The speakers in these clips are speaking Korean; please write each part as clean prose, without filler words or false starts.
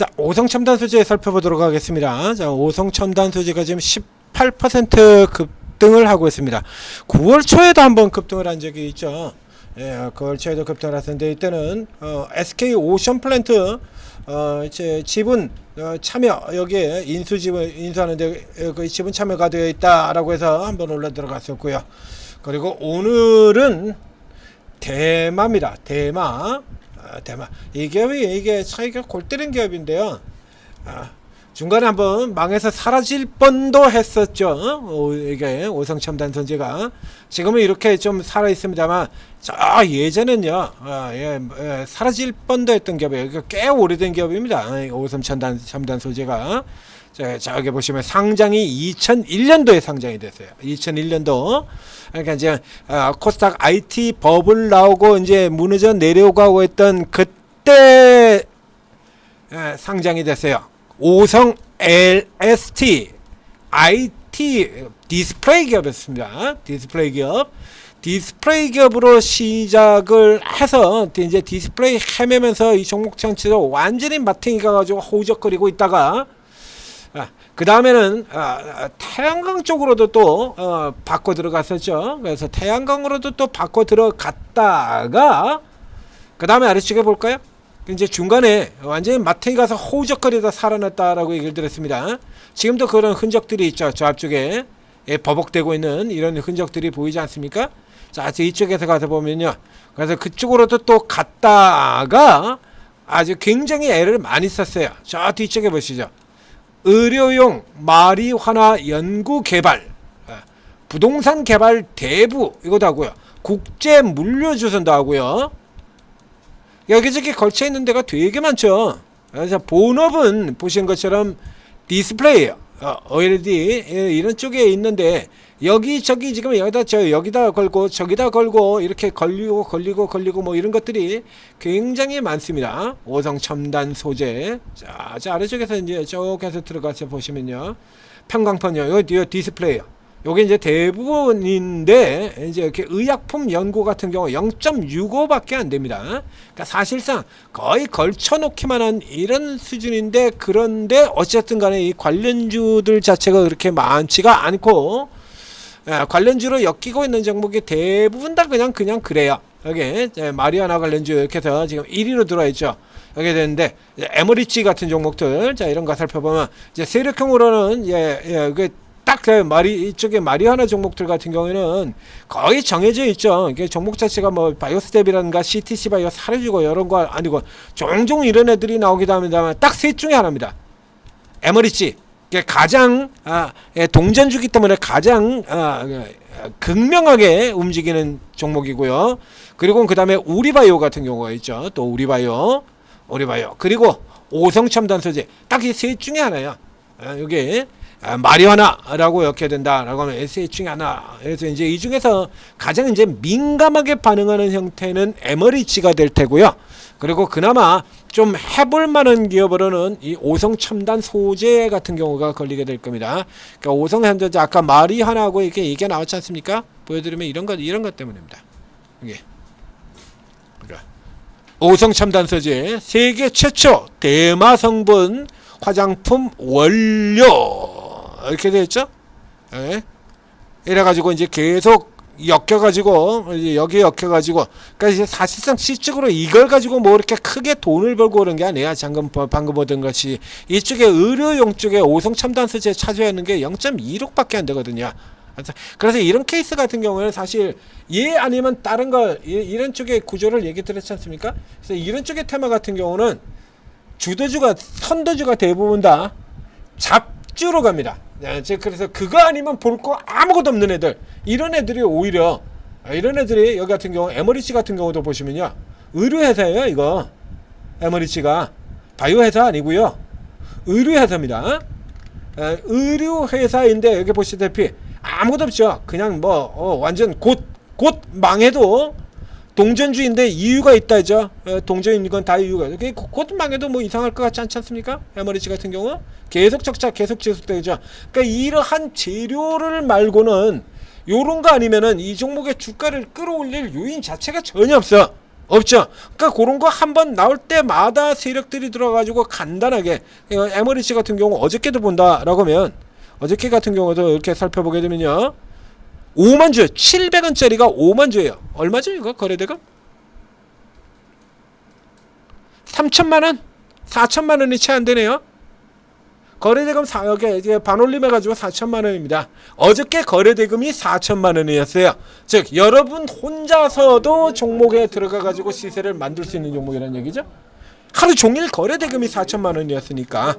자, 오성첨단 소재 살펴보도록 하겠습니다. 자, 오성첨단 소재가 지금 18% 급등을 하고 있습니다. 9월 초에도 한번 급등을 한 적이 있죠. 예, 9월 초에도 급등을 했었는데 이때는 SK 오션 플랜트 이제 지분 참여, 여기에 인수하는데 그 지분 참여가 되어 있다라고 해서 한번 올라 들어갔었고요. 그리고 오늘은 대마입니다. 대마. 이 기업이 이게 차이가 골 때린 기업인데요. 중간에 한번 망해서 사라질 뻔도 했었죠. 이게 오성첨단 소재가 지금은 이렇게 좀 살아 있습니다만, 예전엔요, 사라질 뻔도 했던 기업이에요. 꽤 오래된 기업입니다. 오성첨단 소재가. 저기 보시면 상장이 2001년도에 상장이 됐어요. 2001년도. 그러니까 이제 코스닥 IT 버블 나오고 이제 무너져 내려가고 했던 그때 상장이 됐어요. 오성 LST IT 디스플레이 기업이었습니다. 디스플레이 기업으로 시작을 해서 이제 디스플레이 헤매면서 이 종목 전체도 완전히 마탱이 가가지고 허우적거리고 있다가 그 다음에는 태양광 쪽으로도 또 바꿔 들어갔었죠. 그래서 태양광으로도 또 바꿔 들어갔다가 그 다음에 아래쪽에 볼까요? 이제 중간에 완전히 마탱이 가서 호우적거리다 살아났다라고 얘기를 드렸습니다. 지금도 그런 흔적들이 있죠. 저 앞쪽에 버벅대고 있는 이런 흔적들이 보이지 않습니까? 자, 이쪽에서 가서 보면요. 그래서 그쪽으로도 또 갔다가 아주 굉장히 애를 많이 썼어요. 저 뒤쪽에 보시죠. 의료용 마리화나 연구 개발, 부동산 개발 대부 이것도 하고요. 국제 물류주선도 하고요. 여기저기 걸쳐 있는 데가 되게 많죠. 그래서 본업은 보신 것처럼 디스플레이예요. OLED 이런 쪽에 있는데 여기저기 지금 여기다 걸고 저기다 걸고 이렇게 걸리고 뭐 이런 것들이 굉장히 많습니다. 오성첨단 소재. 자 아래쪽에서 이제 쪽에서 들어가서 보시면요. 편광판이요. 요 디스플레이요. 요게 이제 대부분인데 이제 이렇게 의약품 연구 같은 경우 0.65밖에 안 됩니다. 그러니까 사실상 거의 걸쳐 놓기만 한 이런 수준인데, 그런데 어쨌든 간에 이 관련주들 자체가 그렇게 많지가 않고 관련주로 엮이고 있는 종목이 대부분 다 그냥 그래요. 여기 마리아나 관련주 이렇게 해서 지금 1위로 들어와 있죠. 여기 되는데 에머리치 같은 종목들, 자 이런 거 살펴보면 이제 세력형으로는 이게 딱 이쪽에 마리아나 종목들 같은 경우에는 거의 정해져 있죠. 이게 종목 자체가 뭐 바이오스텝이라든가 CTC 바이오 사려주고 이런 거 아니고 종종 이런 애들이 나오기도 합니다만 딱 셋 중에 하나입니다. 에머리치. 가장 동전주기 때문에 가장 극명하게 움직이는 종목이고요. 그리고 그 다음에 우리바이오 같은 경우가 있죠. 또 우리바이오 그리고 오성첨단 소재, 딱 이 셋 중에 하나예요. 이게 마리화나라고 이렇게 된다라고 하면 셋 중에 하나. 그래서 이제 이 중에서 가장 이제 민감하게 반응하는 형태는 에머리치가 될 테고요. 그리고 그나마 좀 해볼 만한 기업으로는 이 오성첨단 소재 같은 경우가 걸리게 될 겁니다. 그러니까 오성첨단, 아까 마리화나하고 이게 나왔지 않습니까? 보여드리면 이런 것 때문입니다. 이게 오성첨단 소재 세계 최초 대마 성분 화장품 원료 이렇게 되어 있죠. 이래가지고 이제 계속 여기 엮여가지고, 그러니까 이제 사실상 실적으로 이걸 가지고 뭐 이렇게 크게 돈을 벌고 그런 게 아니야. 방금 보던 것이 이쪽에 의료용 쪽에 오성첨단 소재 차지하는 게 0.26밖에 안 되거든요. 그래서 이런 케이스 같은 경우는 사실 아니면 다른 거 이런 쪽의 구조를 얘기 드렸지 않습니까? 그래서 이런 쪽의 테마 같은 경우는 선도주가 대부분 다 잡주로 갑니다. 그래서 그거 아니면 볼 거 아무것도 없는 애들, 이런 애들이 오히려 이런 애들이 여기 같은 경우 에머리치 같은 경우도 보시면요, 의료회사예요. 이거 에머리치가 바이오회사 아니고요, 의료회사입니다. 의료회사인데 여기 보시다시피 아무것도 없죠. 그냥 완전 곧 망해도 동전주인데 이유가 있다죠. 동전인 건 다 이유가 있어요. 곧 망해도 뭐 이상할 것 같지 않지 않습니까? 에머리치 같은 경우 계속 적자 계속 지속되죠. 그러니까 이러한 재료를 말고는 요런 거 아니면은 이 종목의 주가를 끌어올릴 요인 자체가 전혀 없어. 없죠. 그러니까 그런 거 한번 나올 때마다 세력들이 들어가지고 간단하게 에머리지 같은 경우 어저께도 본다라고 하면 어저께 같은 경우도 이렇게 살펴보게 되면요. 5만 주 700원짜리가 5만 주예요. 얼마죠 이거 거래대금? 3천만 원? 4천만 원이 채 안 되네요. 거래대금 이게 반올림 해가지고 4천만 원입니다. 어저께 거래대금이 4천만 원이었어요. 즉 여러분 혼자서도 종목에 들어가가지고 시세를 만들 수 있는 종목이라는 얘기죠. 하루 종일 거래대금이 4천만 원이었으니까.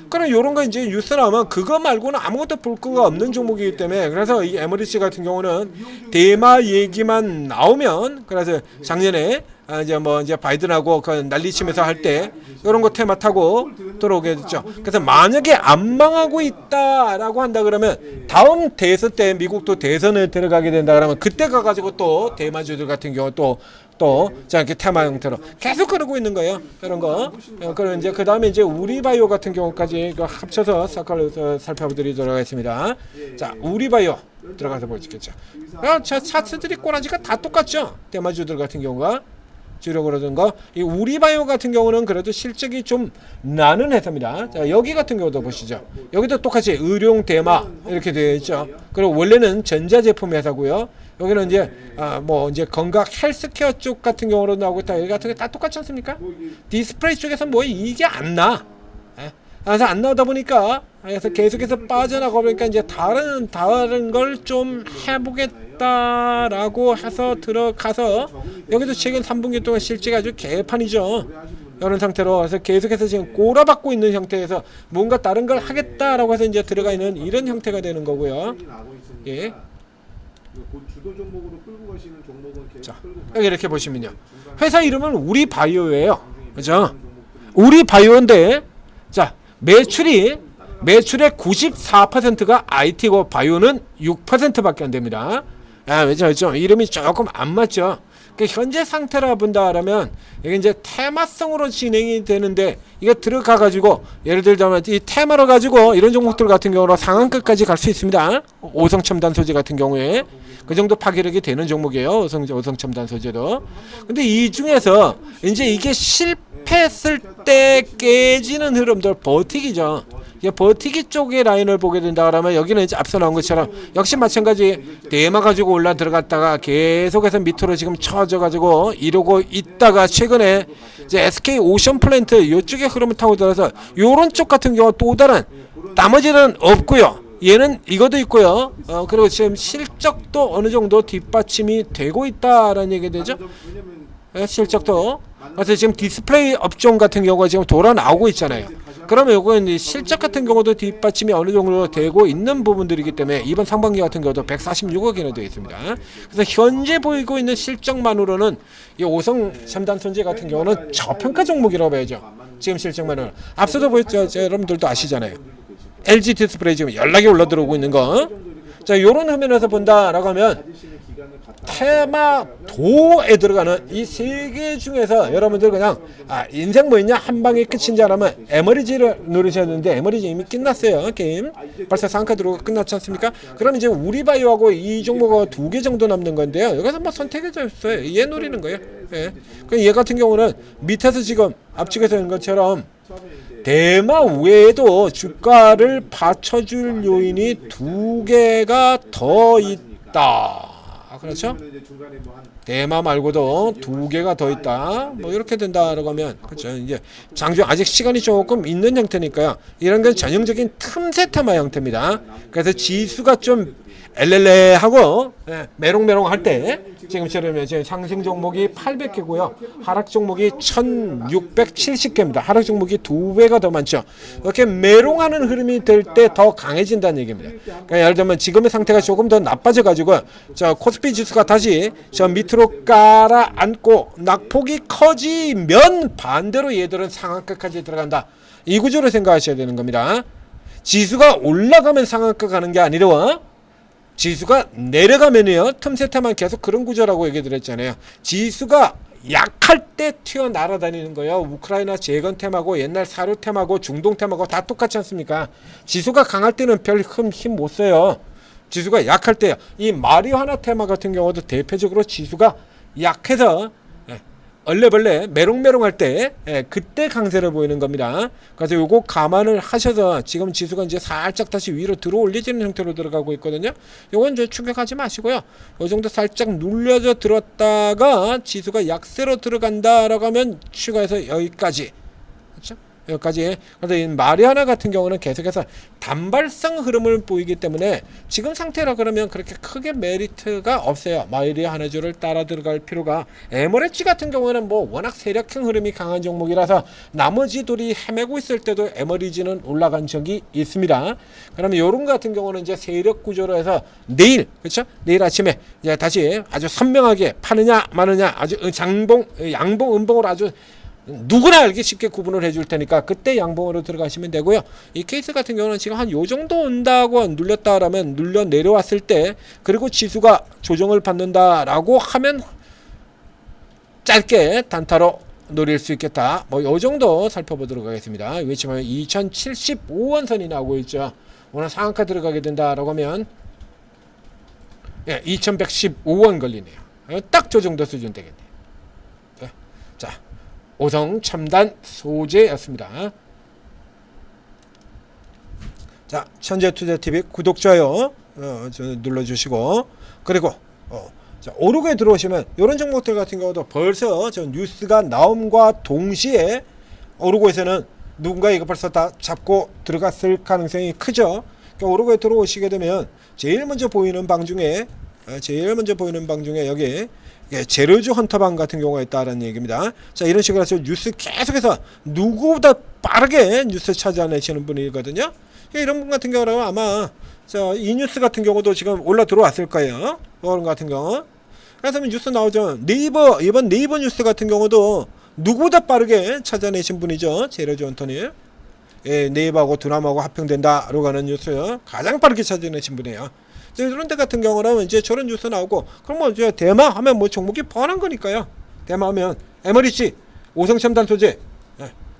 그럼 이런 거 이제 뉴스 나오면 그거 말고는 아무것도 볼 거가 없는 종목이기 때문에 그래서 이 에머리지 같은 경우는 대마 얘기만 나오면 그래서 작년에 이제 바이든하고 그 난리치면서 할 때 이런 거 테마 타고 들어오게 됐죠. 그래서 만약에 안 망하고 있다라고 한다 그러면 다음 대선 때 미국도 대선을 들어가게 된다 그러면 그때 가가지고 또 대마주들 같은 경우 또 자 이렇게 테마 형태로 계속 그러고 있는 거예요. 이런 거. 그럼 이제 그 다음에 이제 우리바이오 같은 경우까지 합쳐서 살펴보도록 하겠습니다. 자 우리바이오 들어가서 보시겠죠. 저 차트들이 꼬라지가 다 똑같죠. 대마주들 같은 경우가. 주력으로든가 이 우리바이오 같은 경우는 그래도 실적이 좀 나는 회사입니다. 자 여기 같은 경우도 보시죠. 여기도 똑같이 의료용 대마 이렇게 되어 있죠. 그리고 원래는 전자제품 회사고요. 여기는 이제 이제 건강 헬스케어 쪽 같은 경우로 나오고 있다. 여기 같은 게 다 똑같지 않습니까? 디스플레이 쪽에서 뭐 이게 안 나. 그래서 안 나오다 보니까 그래서 계속해서 빠져나가 보니까 이제 다른 걸 좀 해보겠다라고 해서 들어가서 여기도 최근 3분기 동안 실제가 아주 개판이죠. 이런 상태로 그래서 계속해서 지금 꼬라박고 있는 형태에서 뭔가 다른 걸 하겠다라고 해서 이제 들어가 있는 이런 형태가 되는 거고요. 예. 자, 여기 이렇게 보시면요. 회사 이름은 우리바이오예요. 그죠? 우리바이오인데 자 매출의 94%가 IT고 바이오는 6%밖에 안 됩니다. 왜죠? 이름이 조금 안 맞죠. 현재 상태라 본다라면 이게 이제 테마성으로 진행이 되는데 이게 들어가 가지고 예를 들자면 이 테마로 가지고 이런 종목들 같은 경우로 상한가까지 갈 수 있습니다. 오성첨단 소재 같은 경우에 그 정도 파괴력이 되는 종목이에요. 오성첨단 소재도. 근데 이 중에서 이제 이게 실패했을 때 깨지는 흐름들 버티기죠. 버티기 쪽의 라인을 보게 된다 그러면 여기는 이제 앞서 나온 것처럼 역시 마찬가지 대마 가지고 올라 들어갔다가 계속해서 밑으로 지금 쳐져 가지고 이러고 있다가 최근에 이제 SK 오션 플랜트 이쪽의 흐름을 타고 들어서 요런 쪽 같은 경우 또 다른 나머지는 없고요. 얘는 이것도 있고요. 그리고 지금 실적도 어느 정도 뒷받침이 되고 있다라는 얘기 되죠. 실적도 그래서 지금 디스플레이 업종 같은 경우가 지금 돌아 나오고 있잖아요. 그러면 요거는 실적 같은 경우도 뒷받침이 어느 정도 되고 있는 부분들이기 때문에 이번 상반기 같은 경우도 146억이나 되어 있습니다. 그래서 현재 보이고 있는 실적만으로는 이 오성 첨단 소재 같은 경우는 저평가 종목이라고 봐야죠. 지금 실적만으로 앞서도 보였죠. 여러분들도 아시잖아요. LG 디스플레이 지금 연락이 올라 들어오고 있는 거. 자, 요런 화면에서 본다라고 하면 테마도에 들어가는 이 세 개 중에서 여러분들 그냥 인생 뭐 있냐 한 방에 끝인 줄 알면 에머리지를 누르셔야 되는데 에머리지 이미 끝났어요. 게임 벌써 상한가 들어오고 끝났지 않습니까? 그럼 이제 우리바이오하고 이 종목가 2개 정도 남는 건데요. 여기서 뭐 선택해져 있어요. 얘 노리는 거예요. 예. 얘 같은 경우는 밑에서 지금 앞쪽에서 있는 것처럼 대마 외에도 주가를 받쳐줄 요인이 2개가 더 있다. 그렇죠? 대마 말고도 2개가 더 있다. 뭐 이렇게 된다라고 하면 그렇죠. 이제 장중 아직 시간이 조금 있는 형태니까요. 이런 건 전형적인 틈새 테마 형태입니다. 그래서 지수가 좀 엘렐레하고 메롱메롱 할 때 지금처럼 이제 상승 종목이 800개고요. 하락 종목이 1670개입니다. 하락 종목이 2배가 더 많죠. 이렇게 메롱하는 흐름이 될 때 더 강해진다는 얘기입니다. 그러니까 예를 들면 지금의 상태가 조금 더 나빠져 가지고 저 코스피 지수가 다시 저 밑으로 깔아앉고 낙폭이 커지면 반대로 얘들은 상한가까지 들어간다. 이 구조로 생각하셔야 되는 겁니다. 지수가 올라가면 상한가 가는 게 아니라 지수가 내려가면요 틈새테만 계속 그런 구조라고 얘기 드렸잖아요. 지수가 약할 때 튀어 날아다니는 거예요. 우크라이나 재건 테마고 옛날 사료 테마고 중동 테마고 다 똑같지 않습니까? 지수가 강할 때는 별 힘 못 써요. 지수가 약할 때요. 이 마리화나 테마 같은 경우도 대표적으로 지수가 약해서 얼레벌레 메롱메롱할 때 그때 강세를 보이는 겁니다. 그래서 요거 감안을 하셔서 지금 지수가 이제 살짝 다시 위로 들어 올려지는 형태로 들어가고 있거든요. 요건 이제 충격하지 마시고요. 요 정도 살짝 눌려져 들었다가 지수가 약세로 들어간다라고 하면 추가해서 여기까지, 그렇죠? 여기까지. 그래서 이 마리아나 같은 경우는 계속해서 단발성 흐름을 보이기 때문에 지금 상태라 그러면 그렇게 크게 메리트가 없어요. 마리아나주를 따라 들어갈 필요가. 에머레치 같은 경우는 뭐 워낙 세력형 흐름이 강한 종목이라서 나머지들이 헤매고 있을 때도 에머리지는 올라간 적이 있습니다. 그러면 요런 같은 경우는 이제 세력 구조로 해서 내일, 그렇죠? 내일 아침에 이제 다시 아주 선명하게 파느냐 마느냐, 아주 양봉 음봉으로 아주 누구나 알기 쉽게 구분을 해줄 테니까 그때 양봉으로 들어가시면 되고요. 이 케이스 같은 경우는 지금 한 요 정도 온다고 눌렸다라면 눌려 내려왔을 때, 그리고 지수가 조정을 받는다라고 하면 짧게 단타로 노릴 수 있겠다. 뭐 요 정도 살펴보도록 하겠습니다. 외치면 2075원 선이 나오고 있죠. 오늘 상한가 들어가게 된다라고 하면 2115원 걸리네요. 딱 저 정도 수준 되겠네요. 자, 오성 첨단 소재였습니다. 자, 천재투자TV 구독, 좋아요 눌러주시고, 그리고 자, 오르고에 들어오시면 이런 종목들 같은 경우도 벌써 저 뉴스가 나옴과 동시에 오르고에서는 누군가 이거 벌써 다 잡고 들어갔을 가능성이 크죠. 그러니까 오르고에 들어오시게 되면 제일 먼저 보이는 방 중에 여기 재료주 헌터방 같은 경우가 있다는 얘기입니다. 자, 이런 식으로 해서 뉴스 계속해서 누구보다 빠르게 뉴스 찾아내시는 분이거든요. 이런 분 같은 경우는 아마 이 뉴스 같은 경우도 지금 올라 들어왔을 거예요. 이런 같은 경우. 그래서 뉴스 나오죠. 이번 네이버 뉴스 같은 경우도 누구보다 빠르게 찾아내신 분이죠. 재료주 헌터님. 네이버하고 두나무하고 합병된다라고 하는 뉴스 가장 빠르게 찾아내신 분이에요. 이런 데 같은 경우는 이제 저런 뉴스 나오고, 그럼 뭐 이제 대마 하면 뭐 종목이 뻔한 거니까요. 대마 하면 에머리치, 오성첨단 소재,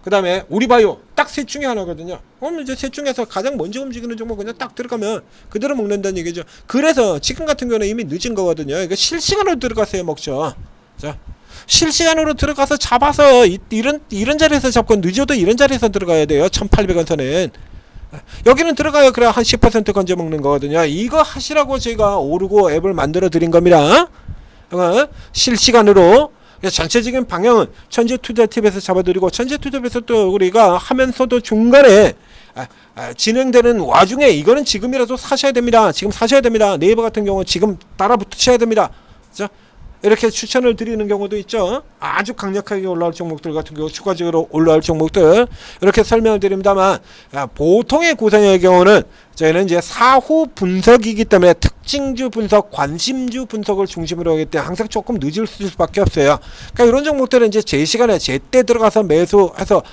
그 다음에 우리바이오, 딱 셋 중에 하나거든요. 그럼 이제 셋 중에서 가장 먼저 움직이는 종목 그냥 딱 들어가면 그대로 먹는다는 얘기죠. 그래서 지금 같은 경우는 이미 늦은 거거든요. 이거 실시간으로 들어가서 먹죠. 자, 실시간으로 들어가서 잡아서 이런 자리에서 잡고, 늦어도 이런 자리에서 들어가야 돼요. 1800원 선은. 여기는 들어가요. 그래 한 10% 건져 먹는 거거든요. 이거 하시라고 제가 오르고 앱을 만들어 드린 겁니다. 실시간으로. 전체적인 방향은 천재투자TV에서 잡아드리고, 천재투자TV에서 또 우리가 하면서도 중간에 진행되는 와중에 이거는 지금이라도 사셔야 됩니다. 지금 사셔야 됩니다. 네이버 같은 경우는 지금 따라 붙으셔야 됩니다. 자, 이렇게 추천을 드리는 경우도 있죠. 아주 강력하게 올라올 종목들 같은 경우, 추가적으로 올라올 종목들 이렇게 설명을 드립니다만, 보통의 구성의 경우는 저희는 이제 사후 분석이기 때문에 특징주 분석, 관심주 분석을 중심으로 하기 때문에 항상 조금 늦을 수밖에 없어요. 그러니까 이런 종목들은 이제 제 시간에 제때 들어가서 매수해서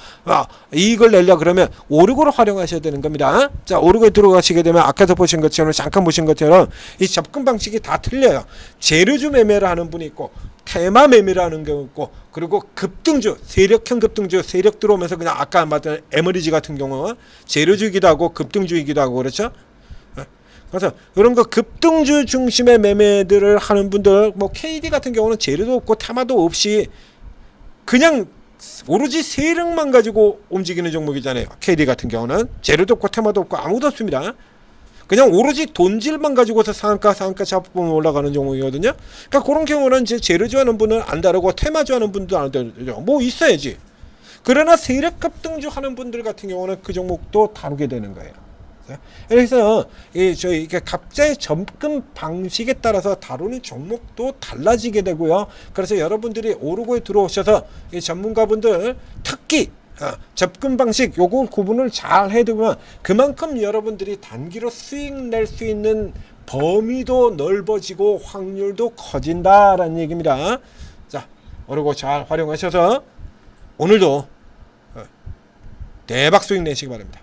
이익을 내려 그러면 오르고로 활용하셔야 되는 겁니다. 자, 오르고에 들어가시게 되면 아까도 보신 것처럼, 잠깐 보신 것처럼 이 접근 방식이 다 틀려요. 재료주 매매를 하는 분이 있고, 테마 매매를 하는 경우 있고, 그리고 급등주, 세력형 급등주, 세력 들어오면서 그냥 아까 말했던 에머리지 같은 경우 재료주이기도 하고 급등주이기도 하고 그렇죠. 그래서 이런 거 급등주 중심의 매매들을 하는 분들, 뭐 KD 같은 경우는 재료도 없고 테마도 없이 그냥 오로지 세력만 가지고 움직이는 종목이잖아요. KD 같은 경우는 재료도 없고 테마도 없고 아무도 없습니다. 그냥 오로지 돈질만 가지고서 상한가 잡으면 올라가는 종목이거든요. 그러니까 그런 경우는 이제 재료주 하는 분은 안 다르고 테마주 하는 분도 안 다르죠. 뭐 있어야지. 그러나 세력 급등주 하는 분들 같은 경우는 그 종목도 다루게 되는 거예요. 그래서 저희 각자의 접근 방식에 따라서 다루는 종목도 달라지게 되고요. 그래서 여러분들이 오르고에 들어오셔서 이 전문가분들 특히 접근 방식 요거 구분을 잘 해두면 그만큼 여러분들이 단기로 수익 낼 수 있는 범위도 넓어지고 확률도 커진다라는 얘기입니다. 자, 오르고 잘 활용하셔서 오늘도 대박 수익 내시기 바랍니다.